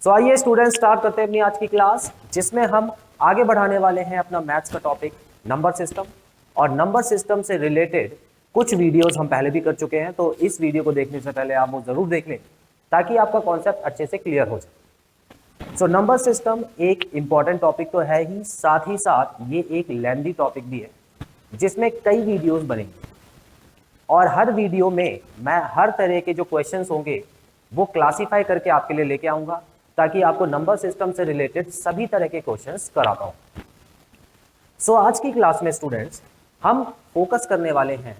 सो आइए student start करते हैं अपनी आज की क्लास, जिसमें हम आगे बढ़ाने वाले हैं अपना मैथ्स का टॉपिक नंबर सिस्टम। और नंबर सिस्टम से रिलेटेड कुछ वीडियोस हम पहले भी कर चुके हैं, तो इस वीडियो को देखने से पहले आप वो जरूर देख लें ताकि आपका कॉन्सेप्ट अच्छे से क्लियर हो जाए। सो नंबर सिस्टम एक इंपॉर्टेंट टॉपिक तो है ही साथ ये एक लेंथी टॉपिक भी है जिसमें कई वीडियोस बनेंगे और हर वीडियो में मैं हर तरह के जो क्वेश्चंस होंगे वो क्लासिफाई करके आपके लिए लेके आऊंगा ताकि आपको नंबर सिस्टम से रिलेटेड सभी तरह के क्वेश्चंस करा पाऊं। सो आज की क्लास में स्टूडेंट्स हम फोकस करने वाले हैं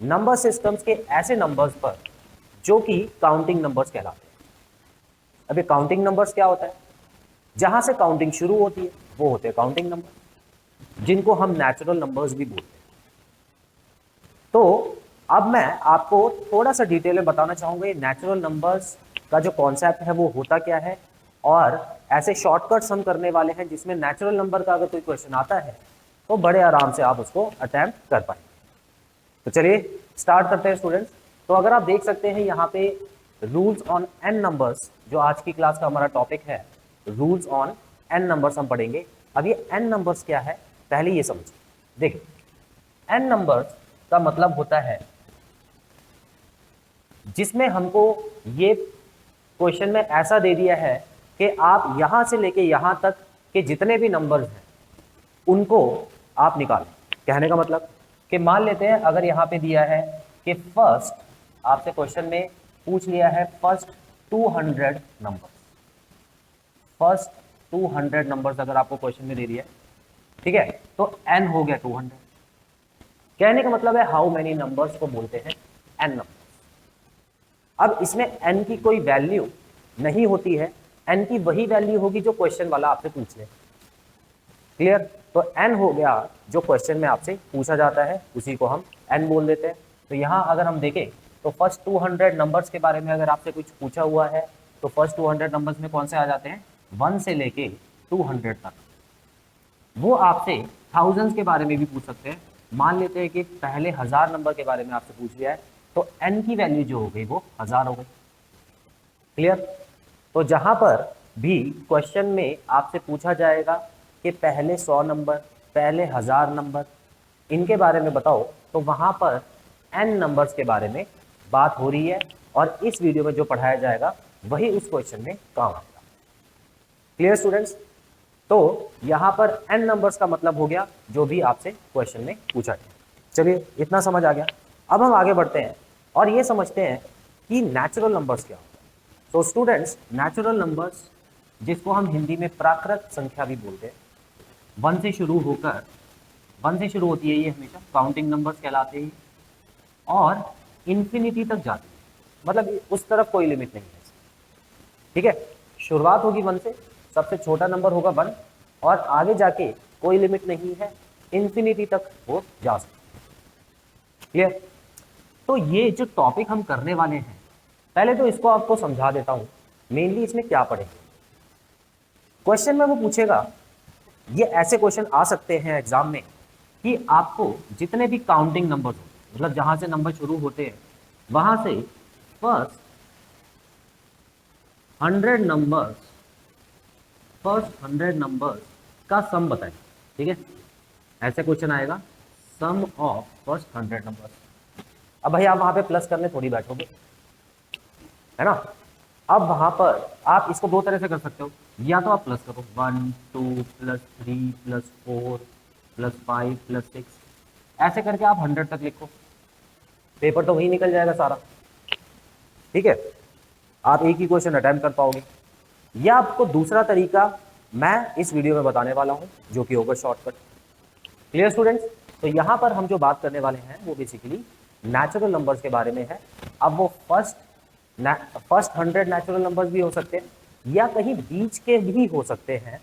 नंबर सिस्टम्स के ऐसे नंबर्स पर जो कि काउंटिंग नंबर्स कहलाते हैं। अभी काउंटिंग नंबर्स क्या होता है? जहां से काउंटिंग शुरू होती है वो होते हैं काउंटिंग नंबर, जिनको हम नेचुरल नंबर्स भी बोलते हैं। तो अब मैं आपको थोड़ा सा डिटेल में बताना चाहूंगा ये नेचुरल नंबर्स का जो कॉन्सेप्ट है वो होता क्या है, और ऐसे शॉर्टकट्स हम करने वाले हैं जिसमें नेचुरल नंबर का अगर कोई क्वेश्चन आता है तो बड़े आराम से आप उसको अटेम्प्ट कर पाएंगे। तो चलिए स्टार्ट करते हैं स्टूडेंट्स। तो अगर आप देख सकते हैं यहाँ पे रूल्स ऑन एन नंबर्स, जो आज की क्लास का हमारा टॉपिक है, रूल्स ऑन एन नंबर्स हम पढ़ेंगे। अब ये एन नंबर्स क्या है पहले ये समझिए। देखिए एन नंबर्स का मतलब होता है जिसमें हमको ये क्वेश्चन में ऐसा दे दिया है कि आप यहां से लेके यहां तक के जितने भी नंबर्स हैं उनको आप निकालें। कहने का मतलब कि मान लेते हैं अगर यहां पे दिया है कि फर्स्ट, आपसे क्वेश्चन में पूछ लिया है फर्स्ट 200 नंबर, फर्स्ट 200 नंबर्स अगर आपको क्वेश्चन में दे दिया है, ठीक है, तो एन हो गया 200। कहने का मतलब है हाउ मेनी नंबर्स को बोलते हैं एन नंबर। अब इसमें n की कोई वैल्यू नहीं होती है, n की वही वैल्यू होगी जो क्वेश्चन वाला आपसे पूछ ले। क्लियर? तो n हो गया जो क्वेश्चन में आपसे पूछा जाता है, उसी को हम n बोल देते हैं। तो यहाँ अगर हम देखें तो फर्स्ट 200 नंबर्स के बारे में अगर आपसे कुछ पूछा हुआ है तो फर्स्ट 200 नंबर्स में कौन से आ जाते हैं? 1 से लेके 200 तक। वो आपसे थाउजेंड्स के बारे में भी पूछ सकते हैं। मान लेते हैं कि पहले 1000 नंबर के बारे में आपसे पूछ लिया है तो n की वैल्यू जो हो गई वो 1000 हो गई। क्लियर? तो जहां पर भी क्वेश्चन में आपसे पूछा जाएगा कि पहले 100 नंबर, पहले 1000 नंबर, इनके बारे में बताओ, तो वहां पर n नंबर्स के बारे में बात हो रही है और इस वीडियो में जो पढ़ाया जाएगा वही उस क्वेश्चन में काम आएगा। Clear students? तो यहां पर n नंबर्स का मतलब हो गया जो भी आपसे क्वेश्चन में पूछा गया। चलिए इतना समझ आ गया। अब हम आगे बढ़ते हैं और ये समझते हैं कि नेचुरल नंबर्स क्या होता है। तो स्टूडेंट्स नेचुरल नंबर्स, जिसको हम हिंदी में प्राकृत संख्या भी बोलते हैं, 1 से शुरू होकर 1 से शुरू होती है, ये हमेशा काउंटिंग नंबर्स कहलाते हैं और इन्फिनिटी तक जाती है, मतलब उस तरफ कोई लिमिट नहीं है। ठीक है, शुरुआत होगी 1 से, सबसे छोटा नंबर होगा 1 और आगे जाके कोई लिमिट नहीं है, इन्फिनिटी तक वो जा सकते हैं। क्लियर? तो ये जो टॉपिक हम करने वाले हैं, पहले तो इसको आपको समझा देता हूं मेनली इसमें क्या पढ़ेंगे। क्वेश्चन में वो पूछेगा, ये ऐसे क्वेश्चन आ सकते हैं एग्जाम में कि आपको जितने भी काउंटिंग नंबर हो, मतलब जहां से नंबर शुरू होते हैं वहां से फर्स्ट 100 नंबर्स का सम बताएं। ठीक है, ऐसे क्वेश्चन आएगा, सम ऑफ फर्स्ट 100 नंबर्स। अब भाई आप वहां पे प्लस करने थोड़ी बैठोगे, है ना? अब वहां पर आप इसको दो तरह से कर सकते हो, या तो आप प्लस करो 1 2 प्लस 3 प्लस 4 प्लस 5 प्लस 6, ऐसे करके आप 100 तक लिखो, पेपर तो वही निकल जाएगा सारा। ठीक है, आप एक ही क्वेश्चन अटेम्प्ट कर पाओगे। या आपको दूसरा तरीका मैं इस वीडियो में बताने वाला हूं जो कि होगा शॉर्टकट। Clear students? तो यहां पर हम जो बात करने वाले हैं वो बेसिकली नेचुरल नंबर्स के बारे में है। अब वो फर्स्ट 100 नेचुरल नंबर्स भी हो सकते हैं या कहीं बीच के भी हो सकते हैं।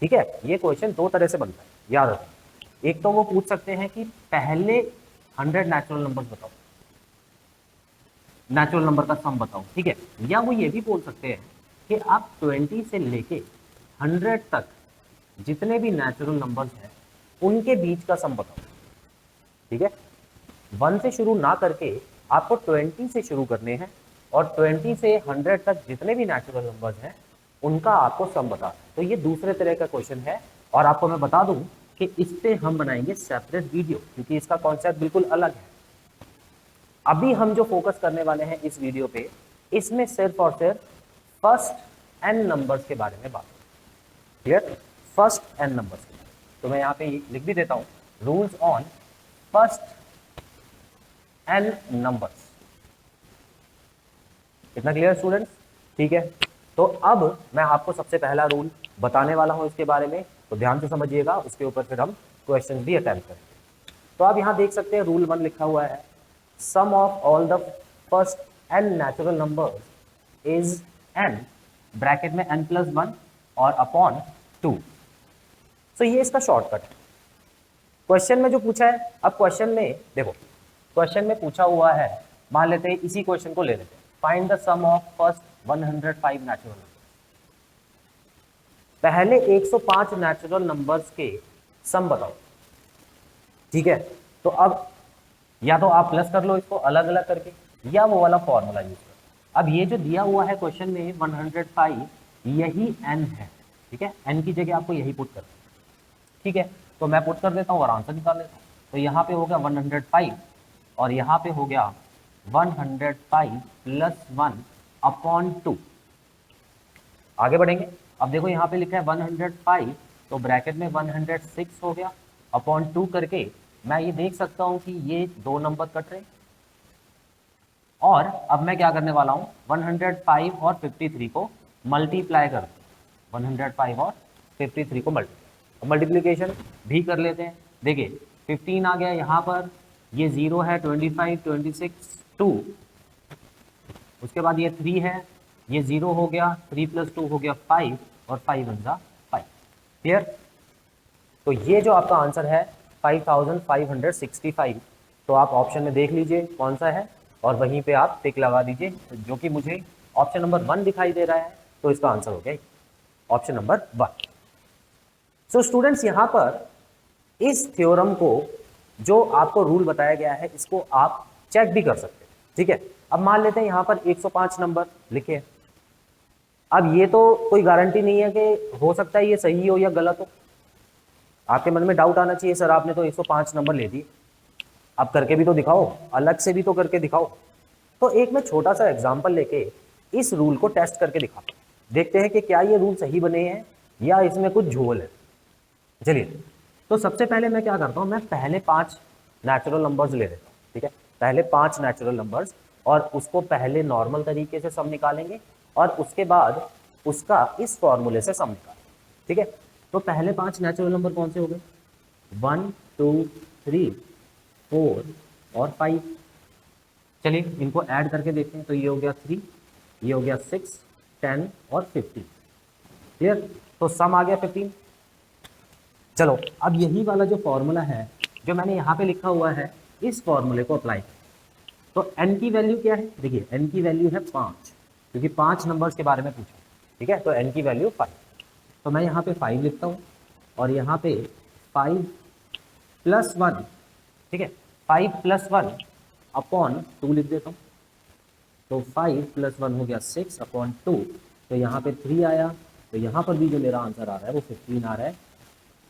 ठीक है, ये क्वेश्चन दो तरह से बनता है, याद रखें। एक तो वो पूछ सकते हैं कि पहले 100 नेचुरल नंबर्स बताओ, नेचुरल नंबर का सम बताओ। ठीक है, या वो ये भी बोल सकते हैं कि आप 20 से लेके 100 तक जितने भी नेचुरल नंबर्स हैं उनके बीच का सम बताओ। ठीक है, 1 से शुरू ना करके आपको 20 से शुरू करने हैं और 20 से 100 तक जितने भी नेचुरल नंबर्स हैं उनका आपको सम बता। तो ये दूसरे तरह का क्वेश्चन है, और आपको मैं बता दूं कि इस पे हम बनाएंगे सेपरेट वीडियो, क्योंकि इसका कॉन्सेप्ट बिल्कुल अलग है। अभी हम जो फोकस करने वाले हैं इस वीडियो पे, इसमें सिर्फ और सिर्फ फर्स्ट एन नंबर्स के बारे में बात। क्लियर? फर्स्ट एन नंबर्स के बारे में। तो मैं यहाँ पे लिख भी देता हूँ, rules on first n numbers. कितना क्लियर स्टूडेंट्स? ठीक है, तो अब मैं आपको सबसे पहला रूल बताने वाला हूं इसके बारे में, तो ध्यान से समझिएगा, उसके ऊपर फिर हम क्वेश्चन भी अटेम्प्ट करेंगे। तो आप यहां देख सकते हैं रूल 1 लिखा हुआ है, sum of all the first N natural number is N, bracket में n प्लस 1 और अपॉन 2। तो ये इसका शॉर्टकट है। क्वेश्चन में जो पूछा है, अब क्वेश्चन में देखो, क्वेश्चन में पूछा हुआ है, मान लेते हैं इसी क्वेश्चन को ले लेते हैं, find the sum of first 105 natural numbers. पहले 105 नेचुरल नंबर्स के सम बताओ। ठीक है, तो अब या तो आप प्लस कर लो इसको अलग अलग करके, या वो वाला फॉर्मूला यूज करो। अब ये जो दिया हुआ है क्वेश्चन में 105, यही n है। ठीक है, n की जगह आपको यही पुट करना है। ठीक है, तो मैं पुट कर देता हूँ और आंसर निकाल लेता हूँ। तो यहाँ पे हो गया 105 और यहाँ पे हो गया 105 प्लस 1 अपॉन 2। आगे बढ़ेंगे। अब देखो यहाँ पे लिखा है 105, तो ब्रैकेट में 106 हो गया, अपॉन 2 करके मैं ये देख सकता हूँ कि ये दो नंबर कट रहे। और अब मैं क्या करने वाला हूँ, 105 और 53 को मल्टीप्लाई कर दूँ। 105 और 53 को मल्टीप्लीकेशन भी कर लेते हैं। देखिए 15 आ गया यहाँ पर, ये 0 है, 25, 26, 2, उसके बाद ये 3 है, ये 0 हो गया, 3 प्लस 2 हो गया 5, और 5 बन जा 5। क्लियर? तो ये जो आपका आंसर है 5565, तो आप ऑप्शन में देख लीजिए कौन सा है, और वहीं पे आप टिक लगा दीजिए, जो कि मुझे ऑप्शन नंबर 1 दिखाई दे रहा है, तो इसका आंसर हो गया ऑप्शन नंबर 1। सो स्टूडेंट्स, यहाँ पर इस थ्योरम को, जो आपको रूल बताया गया है, इसको आप चेक भी कर सकते हैं। ठीक है, अब मान लेते हैं यहाँ पर 105 नंबर लिखे। अब ये तो कोई गारंटी नहीं है कि हो सकता है ये सही हो या गलत हो। आपके मन में डाउट आना चाहिए, सर आपने तो 105 नंबर ले दिए, अब करके भी तो दिखाओ, अलग से भी तो करके दिखाओ। तो एक मैं छोटा सा एग्जांपल लेके इस रूल को टेस्ट करके दिखाता हूं, देखते हैं कि क्या ये रूल सही बने हैं या इसमें कुछ झोल है। चलिए, तो सबसे पहले मैं क्या करता हूं, मैं पहले 5 नेचुरल नंबर्स ले लेता हूं। ठीक है, पहले 5 नेचुरल नंबर्स, और उसको पहले नॉर्मल तरीके से सम निकालेंगे, और उसके बाद उसका इस फॉर्मूले से सम निकालेंगे। ठीक है, तो पहले 5 नेचुरल नंबर कौन से हो गए, 1, 2, 3, 4 और 5। चलिए इनको ऐड करके देखते हैं, तो ये हो गया 3, ये हो गया 6, 10 और 15। क्लियर? तो सम आ गया 15। चलो अब यही वाला जो फॉर्मूला है, जो मैंने यहाँ पे लिखा हुआ है, इस फॉर्मूले को अप्लाई करें। तो n की वैल्यू क्या है, देखिए n की वैल्यू है 5, क्योंकि 5 नंबर्स के बारे में पूछा। ठीक है, तो n की वैल्यू 5, तो मैं यहाँ पे 5 लिखता हूँ, और यहाँ पे 5 प्लस 1, ठीक है, 5 प्लस 1 अपॉन 2 लिख देता हूँ। तो 5 प्लस 1 हो गया 6 अपॉन 2, तो यहाँ पे 3 आया, तो यहाँ पर भी जो मेरा आंसर आ रहा है वो 15 आ रहा है।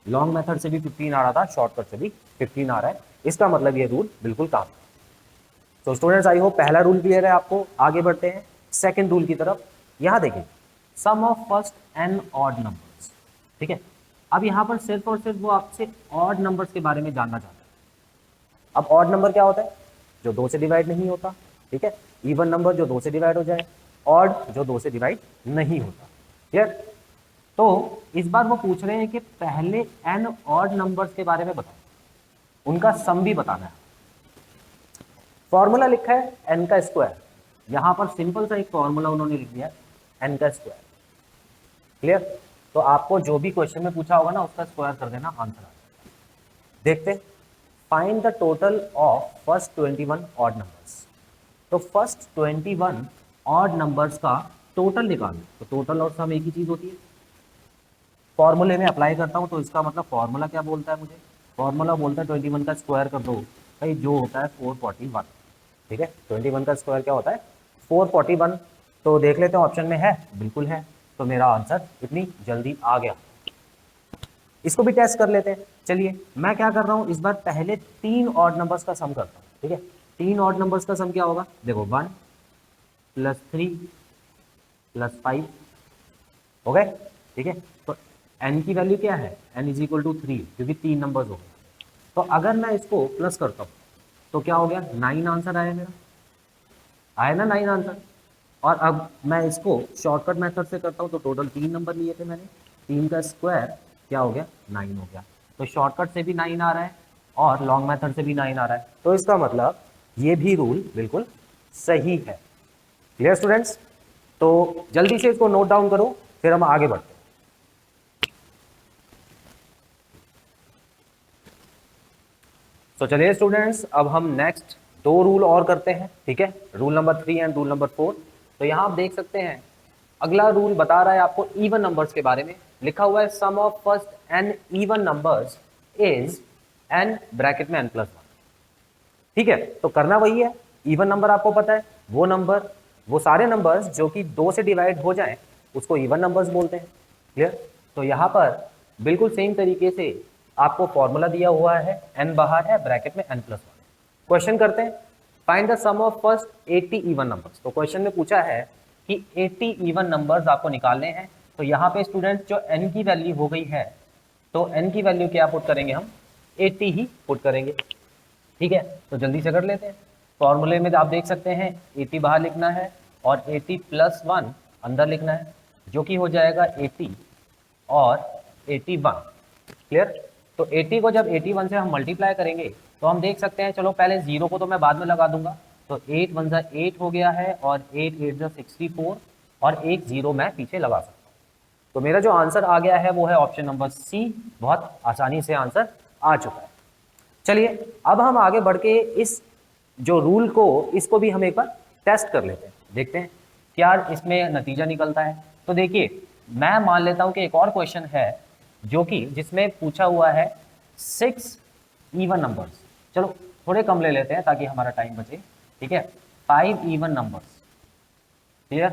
लॉन्ग मेथड से भी 15 आ रहा था, शॉर्टकट से भी 15 आ रहा है। इसका मतलब ये रूल बिल्कुल काम है। तो स्टूडेंट्स, आई होप पहला रूल क्लियर है आपको। आगे बढ़ते हैं सेकंड रूल की तरफ। यहाँ देखिए, sum of first N odd numbers. ठीक है, अब यहाँ पर सिर्फ और सिर्फ वो आपसे ऑड नंबर्स के बारे में जानना चाहता है। अब ऑड नंबर क्या होता है, जो 2 से डिवाइड नहीं होता। ठीक है, इवन नंबर जो 2 से डिवाइड हो जाए, ऑड जो 2 से डिवाइड नहीं होता। क्लियर? तो इस बार वो पूछ रहे हैं कि पहले एन ऑड नंबर्स के बारे में बताओ, उनका सम भी बताना है। फॉर्मूला लिखा है एन का स्क्वायर, यहां पर सिंपल सा एक फॉर्मूला उन्होंने लिख दिया एन का स्क्वायर। क्लियर? तो आपको जो भी क्वेश्चन में पूछा होगा ना, उसका स्क्वायर कर देना, आंसर आ जाएगा। देखते, find the total of first 21 odd numbers. तो फर्स्ट 21 ऑड नंबर्स का टोटल निकालना। तो टोटल और सम एक ही चीज होती है। फॉर्मूले में अप्लाई करता हूं, तो इसका मतलब फॉर्मूला क्या बोलता है मुझे, फॉर्मूला बोलता है 21 का स्क्वायर कर दो भाई, जो होता है 441। ठीक है, 21 का स्क्वायर क्या होता है, 441। तो देख लेते हैं ऑप्शन में है, बिल्कुल है। तो तो मेरा आंसर इतनी जल्दी आ गया। इसको भी टेस्ट कर लेते हैं। चलिए मैं क्या कर रहा हूं, इस बार पहले 3 ऑड नंबर्स का सम करता हूं। ठीक है, 3 ऑड नंबर्स का सम क्या होगा, देखो 1 + 3 + 5 हो गए। ठीक है, तो n की वैल्यू क्या है, n = 3, क्योंकि 3 नंबर्स हो गए। तो अगर मैं इसको प्लस करता हूं तो क्या हो गया, 9 आंसर आया मेरा, आया ना 9 आंसर। और अब मैं इसको शॉर्टकट मेथड से करता हूं तो टोटल 3 नंबर लिए थे मैंने, 3 का स्क्वायर क्या हो गया, 9 हो गया। तो शॉर्टकट से भी 9 आ रहा है और लॉन्ग मेथड से भी 9 आ रहा है, तो इसका मतलब ये भी रूल बिल्कुल सही है। क्लियर स्टूडेंट्स, तो जल्दी से इसको नोट डाउन करो, फिर हम आगे बढ़ते हैं। तो चलिए स्टूडेंट्स, अब हम नेक्स्ट 2 रूल और करते हैं। ठीक है, rule number 3 and rule number 4। तो यहां आप देख सकते हैं अगला रूल बता रहा है आपको इवन नंबर्स के बारे में। लिखा हुआ है sum of first N even numbers is n bracket में n+1। ठीक है, तो करना वही है, इवन नंबर आपको पता है, वो सारे नंबर्स जो कि 2 से डिवाइड हो जाएं उसको इवन नंबर्स बोलते हैं। क्लियर, तो यहां पर बिल्कुल सेम तरीके से आपको फॉर्मूला दिया हुआ है, n बाहर है, ब्रैकेट में n+1। क्वेश्चन करते हैं, find the sum of first 80 even numbers. तो क्वेश्चन में पूछा है कि 80 इवन नंबर्स आपको निकालने हैं। तो यहाँ पे स्टूडेंट जो n की वैल्यू हो गई है, तो n की वैल्यू क्या पुट करेंगे हम, 80 ही पुट करेंगे। ठीक है, तो जल्दी से कर लेते हैं। फॉर्मूले में आप देख सकते हैं 80 बाहर लिखना है और 80 + 1 अंदर लिखना है, जो कि हो जाएगा 80 और 81। क्लियर, तो 80 को जब 81 से हम मल्टीप्लाई करेंगे तो हम देख सकते हैं, चलो पहले 0 को तो मैं बाद में लगा दूंगा, तो 8 × 1 8 हो गया है और 8 × 8 = 64 और एक 0 मैं पीछे लगा सकता हूँ। तो मेरा जो आंसर आ गया है वो है ऑप्शन नंबर सी। बहुत आसानी से आंसर आ चुका है। चलिए अब हम आगे बढ़ के इस जो रूल को इसको भी हम एक बार टेस्ट कर लेते हैं, देखते हैं क्या इसमें नतीजा निकलता है। तो देखिए मैं मान लेता हूं कि एक और क्वेश्चन है जो कि जिसमें पूछा हुआ है 6 इवन नंबर्स। चलो थोड़े कम ले लेते हैं ताकि हमारा टाइम बचे। ठीक है, 5 even numbers. Clear,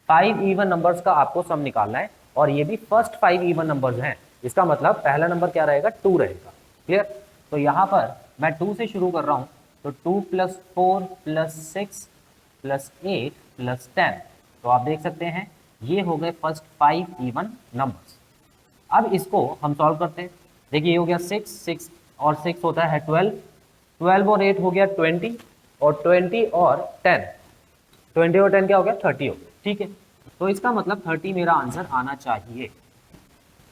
5 even numbers का आपको सम निकालना है और ये भी फर्स्ट 5 इवन नंबर्स हैं। इसका मतलब पहला नंबर क्या रहेगा, 2 रहेगा। क्लियर, तो यहाँ पर मैं 2 से शुरू कर रहा हूँ, तो 2 + 4 + 6 + 8 + 10। तो आप देख सकते हैं ये हो गए फर्स्ट 5 इवन नंबर्स। अब इसको हम सॉल्व करते हैं। देखिए ये हो गया 6 और 6 होता है 12, 12 और 8 हो गया 20 और 20 और 10, 20 और 10 क्या हो गया, 30 हो गया। ठीक है, तो इसका मतलब 30 मेरा आंसर आना चाहिए।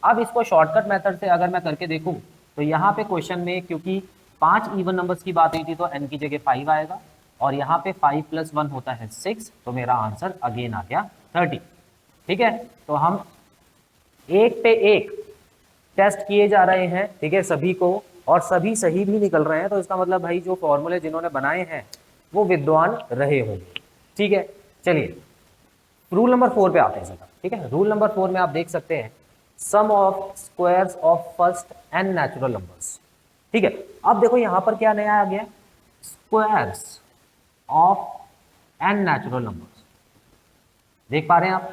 अब इसको शॉर्टकट मेथड से अगर मैं करके देखूं तो यहाँ पे क्वेश्चन में क्योंकि 5 इवन नंबर्स की बात हुई थी तो n की जगह 5 आएगा और यहाँ पे 5 + 1 होता है 6, तो मेरा आंसर अगेन आ गया 30। ठीक है, तो हम एक पे एक टेस्ट किए जा रहे हैं, ठीक है, सभी को, और सभी सही भी निकल रहे हैं। तो इसका मतलब भाई जो फॉर्मूले जिन्होंने बनाए हैं वो विद्वान रहे होंगे। ठीक है, चलिए रूल नंबर 4 पे आते हैं सर। ठीक है, रूल नंबर 4 में आप देख सकते हैं sum of squares of first n natural numbers. ठीक है, अब देखो यहां पर क्या नया आ गया, squares of n natural numbers, देख पा रहे हैं आप।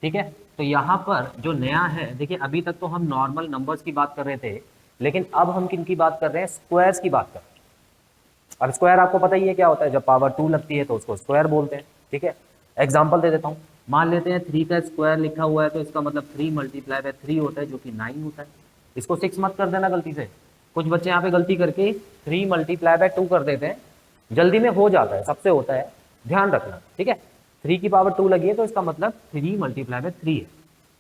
ठीक है, तो यहां पर जो नया है, देखिए अभी तक तो हम नॉर्मल नंबर्स की बात कर रहे थे, लेकिन अब हम किन की बात कर रहे हैं, स्क्वायर्स की बात कर रहे हैं। अब स्क्वायर आपको पता ही है क्या होता है, जब पावर 2 लगती है तो उसको स्क्वायर बोलते हैं। ठीक है, एग्जाम्पल दे देता हूँ, मान लेते हैं 3 का स्क्वायर लिखा हुआ है तो इसका मतलब 3 × 3 होता है जो कि 9 होता है। इसको 6 मत कर देना गलती से, कुछ बच्चे यहाँ पे गलती करके 3 × 2 कर देते हैं, जल्दी में हो जाता है, सबसे होता है, ध्यान रखना। ठीक है, 3 की पावर 2 लगी है तो इसका मतलब 3 × 3 है।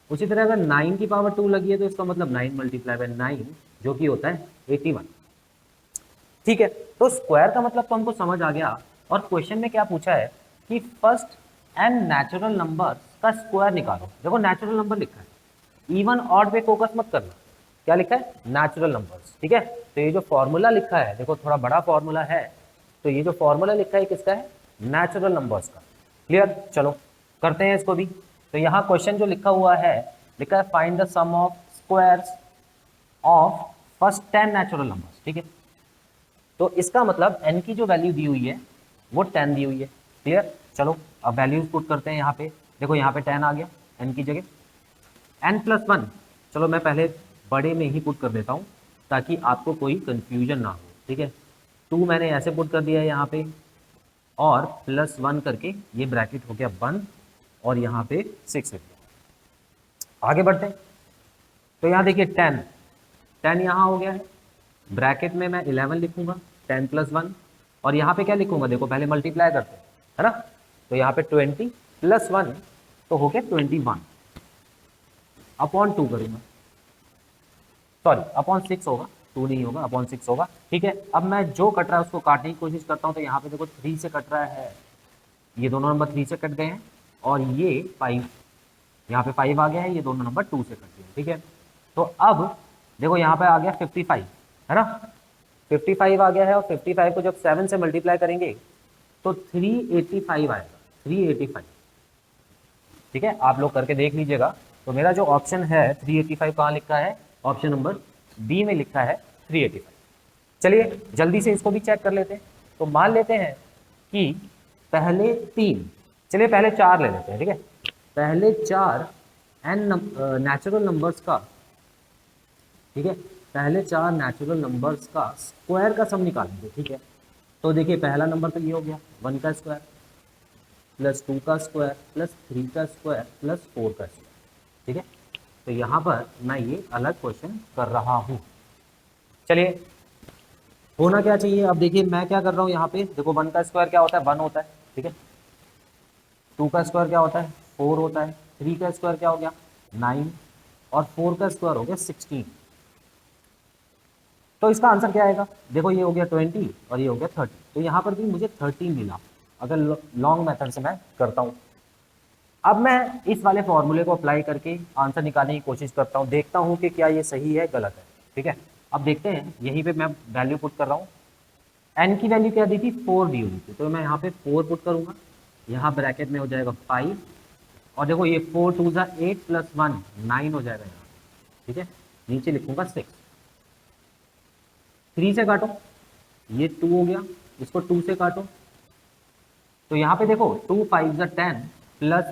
उसी तरह अगर 9 की पावर 2 लगी है तो इसका मतलब 9 × 9 जो कि होता है 81। ठीक है, तो स्क्वायर का मतलब तो हमको समझ आ गया। और क्वेश्चन में क्या पूछा है कि फर्स्ट n नेचुरल नंबर का स्क्वायर निकालो। देखो नेचुरल नंबर लिखा है, इवन ऑड पे फोकस मत करना, क्या लिखा है, नेचुरल नंबर्स। ठीक है, तो ये जो फॉर्मूला लिखा है, देखो थोड़ा बड़ा फॉर्मूला है, तो ये जो फॉर्मूला लिखा है किसका है, नेचुरल नंबर्स का। क्लियर, चलो करते हैं इसको भी। तो यहाँ क्वेश्चन जो लिखा हुआ है, लिखा है find the sum of squares of first 10 natural numbers. ठीक है, तो इसका मतलब n की जो वैल्यू दी हुई है वो 10 दी हुई है। क्लियर, चलो अब वैल्यूज पुट करते हैं यहाँ पे। देखो यहाँ पे 10 आ गया, n की जगह n+1, चलो मैं पहले बड़े में ही पुट कर देता हूँ ताकि आपको कोई कंफ्यूजन ना हो, ठीक है। 2 मैंने ऐसे पुट कर दिया है यहाँ पे, और +1 करके ये ब्रैकेट हो गया बंद, और यहाँ पे 6 लिख दिया। आगे बढ़ते हैं, तो यहाँ देखिए 10 यहाँ हो गया है, ब्रैकेट में मैं 11 लिखूंगा, 10+1, और यहाँ पे क्या लिखूंगा, देखो पहले मल्टीप्लाई करते हैं, है ना। तो यहाँ पे 20+1 तो हो गया 21 अपॉन 2 करूंगा, सॉरी अपॉन 6 होगा, 2 नहीं होगा, अपॉन 6 होगा, ठीक है। अब मैं जो कट रहा है उसको काटने की कोशिश करता हूँ, तो यहाँ पे देखो 3 से कट रहा है, ये दोनों नंबर 3 से कट गए हैं, और ये 5, यहाँ पे 5 आ गया है, ये दोनों नंबर 2 से कट गए, ठीक है। तो अब देखो यहाँ पे आ गया 55, है ना, 55 आ गया है, और 55 को जब 7 से मल्टीप्लाई करेंगे तो 385 आएगा, 385, ठीक है। आप लोग करके देख लीजिएगा। तो मेरा जो ऑप्शन है 385 कहाँ लिखा है, ऑप्शन नंबर बी में लिखा है 385। चलिए जल्दी से इसको भी चेक कर लेते हैं। तो मान लेते हैं कि पहले 3, चलिए पहले 4 ले लेते हैं, ठीक है। पहले 4 n नेचुरल नंबर्स का, ठीक है, पहले 4 नेचुरल नंबर्स का स्क्वायर का सम निकालेंगे, ठीक है। तो देखिए पहला नंबर तो ये हो गया 1 का स्क्वायर प्लस 2 का स्क्वायर प्लस 3 का स्क्वायर प्लस 4 का स्क्वायर, ठीक है। तो यहाँ पर मैं ये अलग क्वेश्चन कर रहा हूँ। चलिए होना क्या चाहिए, अब देखिए मैं क्या कर रहा हूँ यहाँ पे, देखो 1 का स्क्वायर क्या होता है, 1 होता है, ठीक है। 2 का स्क्वायर क्या होता है, 4 होता है। 3 का स्क्वायर क्या हो गया, 9, और 4 का स्क्वायर हो गया 16। तो इसका आंसर क्या आएगा, देखो ये हो गया 20 और ये हो गया 30, तो यहाँ पर भी मुझे 13 मिला अगर लॉन्ग मेथड से मैं करता हूँ। अब मैं इस वाले फॉर्मूले को अप्लाई करके आंसर निकालने की कोशिश करता हूँ, देखता हूँ कि क्या ये सही है गलत है, ठीक है। अब देखते हैं, यहीं पे मैं वैल्यू पुट कर रहा हूँ, n की वैल्यू क्या दी थी, 4 दी हुई थी, तो मैं यहाँ पे 4 पुट करूंगा, यहाँ ब्रैकेट में हो जाएगा 5, और देखो ये 4 2 जा 8 प्लस 1 9 हो जाएगा यहाँ, ठीक है। नीचे लिखूंगा 6, 3 से काटो, ये 2 हो गया, इसको 2 से काटो, तो यहाँ पे देखो 2 5 जा 10 प्लस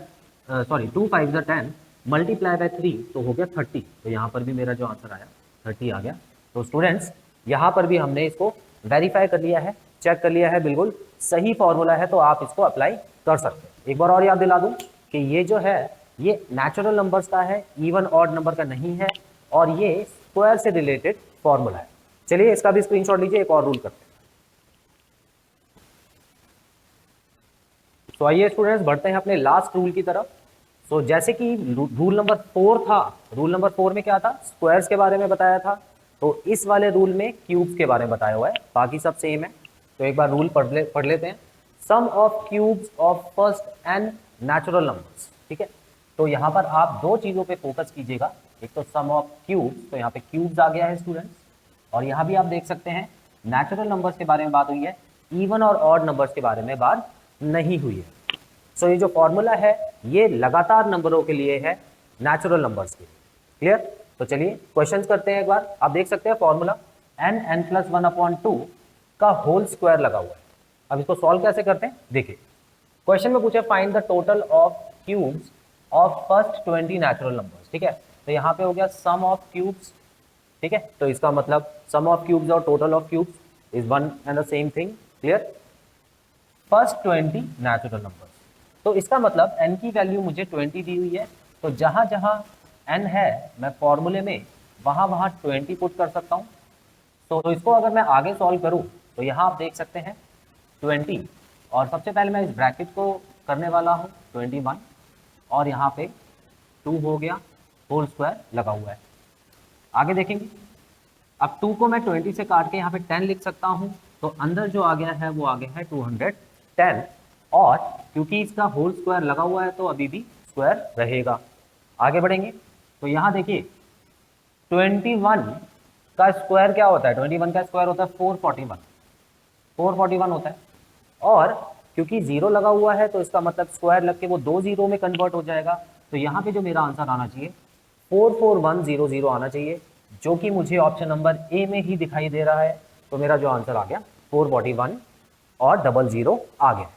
सॉरी 2 5 जा 10 मल्टीप्लाई बाय 3 तो हो गया 30, तो यहाँ पर भी मेरा जो आंसर आया 30 आ गया। तो स्टूडेंट्स यहाँ पर भी हमने इसको वेरीफाई कर लिया है, चेक कर लिया है, बिल्कुल सही फॉर्मूला है, तो आप इसको अप्लाई कर सकते हैं। एक बार और याद दिला दूं कि ये जो है ये नेचुरल नंबर्स का है, इवन ऑड नंबर का नहीं है, और ये स्क्वायर से रिलेटेड फॉर्मूला है। चलिए इसका भी स्क्रीनशॉट लीजिए, एक और रूल करते हैं। तो आइए स्टूडेंट्स बढ़ते हैं अपने लास्ट रूल की तरफ। तो जैसे कि रूल नंबर 4 था, रूल नंबर 4 में क्या था, स्क्वायर्स के बारे में बताया था, तो इस वाले रूल में क्यूब्स के बारे में बताया हुआ है, बाकी सब सेम है। तो एक बार रूल पढ़ लेते हैं। Sum of cubes of first n natural numbers, ठीक है। तो यहाँ पर आप दो चीजों पे फोकस कीजिएगा, एक तो सम ऑफ क्यूब्स, तो यहाँ पे क्यूब्स आ गया है स्टूडेंट्स, और यहाँ भी आप देख सकते हैं नेचुरल नंबर्स के बारे में बात हुई है, इवन और ऑड नंबर्स के बारे में बात नहीं हुई है। सो ये जो फॉर्मूला है ये लगातार नंबरों के लिए है, नेचुरल नंबर्स के लिए। क्लियर? तो चलिए क्वेश्चंस करते हैं एक बार। आप देख सकते हैं फॉर्मूला n+1/2 का होल स्क्वायर लगा हुआ है। अब इसको सॉल्व कैसे करते हैं देखिए। क्वेश्चन में पूछा find the total of cubes of first 20 natural numbers, ठीक है। तो यहाँ पे हो गया सम ऑफ क्यूब्स, ठीक है। तो इसका मतलब सम ऑफ क्यूब्स और total of cubes is one and the same thing. Clear? First 20 natural numbers, तो इसका मतलब n की वैल्यू मुझे 20 दी हुई है, तो जहां जहां n है मैं फॉर्मूले में वहां वहां 20 पुट कर सकता हूं। तो इसको अगर मैं आगे सॉल्व करूं तो यहाँ आप देख सकते हैं 20, और सबसे पहले मैं इस ब्रैकेट को करने वाला हूं 21, और यहाँ पे 2 हो गया, होल स्क्वायर लगा हुआ है। आगे देखेंगे, अब 2 को मैं 20 से काट के यहाँ पे 10 लिख सकता हूँ, तो अंदर जो आ गया है वो आ गया है 210, और क्योंकि इसका होल स्क्वायर लगा हुआ है तो अभी भी स्क्वायर रहेगा। आगे बढ़ेंगे तो यहाँ देखिए 21 का स्क्वायर क्या होता है, 21 का स्क्वायर होता है 441 होता है, और क्योंकि 0 लगा हुआ है तो इसका मतलब स्क्वायर लग के वो 2 0 में कन्वर्ट हो जाएगा। तो यहाँ पे जो मेरा आंसर आना चाहिए 44100 आना चाहिए, जो कि मुझे ऑप्शन नंबर ए में ही दिखाई दे रहा है। तो मेरा जो आंसर आ गया 441 और 00 आ गया।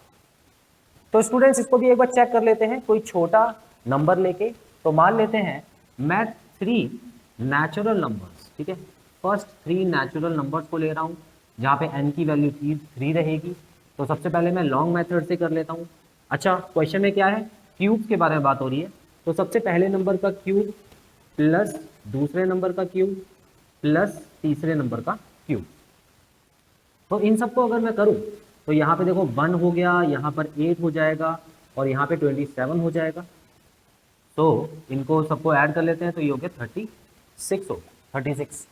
तो स्टूडेंट्स इसको भी एक बार चेक कर लेते हैं, कोई छोटा नंबर लेके, तो मान लेते हैं मैं 3 नेचुरल नंबर्स, ठीक है, फर्स्ट 3 नेचुरल नंबर्स को ले रहा हूँ जहाँ पे n की वैल्यू 3 रहेगी। तो सबसे पहले मैं लॉन्ग मेथड से कर लेता हूँ। अच्छा, क्वेश्चन में क्या है, क्यूब के बारे में बात हो रही है, तो सबसे पहले नंबर का क्यूब प्लस दूसरे नंबर का क्यूब प्लस तीसरे नंबर का क्यूब। तो इन सबको अगर मैं करूं तो यहाँ पे देखो 1 हो गया, यहाँ पर 8 हो जाएगा और यहाँ पे 27 हो जाएगा। तो इनको सबको ऐड कर लेते हैं तो ये हो गया 36 हो गया, 36।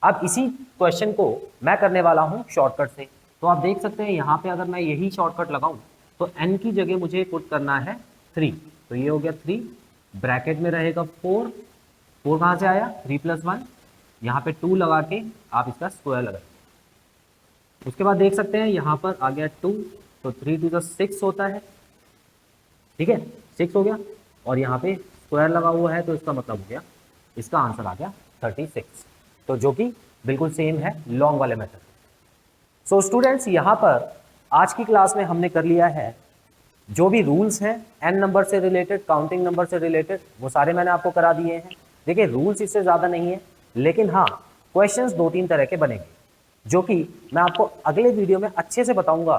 अब इसी क्वेश्चन को मैं करने वाला हूँ शॉर्टकट से। तो आप देख सकते हैं यहाँ पे अगर मैं यही शॉर्टकट लगाऊं तो n की जगह मुझे पुट करना है 3, तो ये हो गया 3, ब्रैकेट में रहेगा 4, 4 कहाँ से आया, 3 + 1, यहाँ पे 2 लगा के आप इसका स्क्वायर लगाइए। उसके बाद देख सकते हैं यहाँ पर आ गया 2, तो 3 × 2 = 6 होता है, ठीक है, 6 हो गया और यहाँ पे स्क्वायर लगा हुआ है तो इसका मतलब हो गया, इसका आंसर आ गया 36, तो जो कि बिल्कुल सेम है लॉन्ग वाले मेथड। सो स्टूडेंट्स, यहाँ पर आज की क्लास में हमने कर लिया है जो भी रूल्स हैं n नंबर से रिलेटेड, काउंटिंग नंबर से रिलेटेड, वो सारे मैंने आपको करा दिए हैं। देखिए रूल्स इससे ज़्यादा नहीं है, लेकिन हाँ क्वेश्चंस 2-3 तरह के बनेंगे जो कि मैं आपको अगले वीडियो में अच्छे से बताऊंगा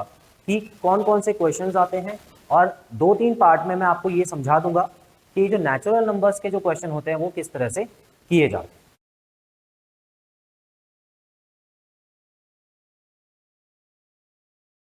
कि कौन कौन से क्वेश्चंस आते हैं, और 2-3 पार्ट में मैं आपको ये समझा दूंगा कि जो नेचुरल नंबर्स के जो क्वेश्चन होते हैं वो किस तरह से किए जाते हैं।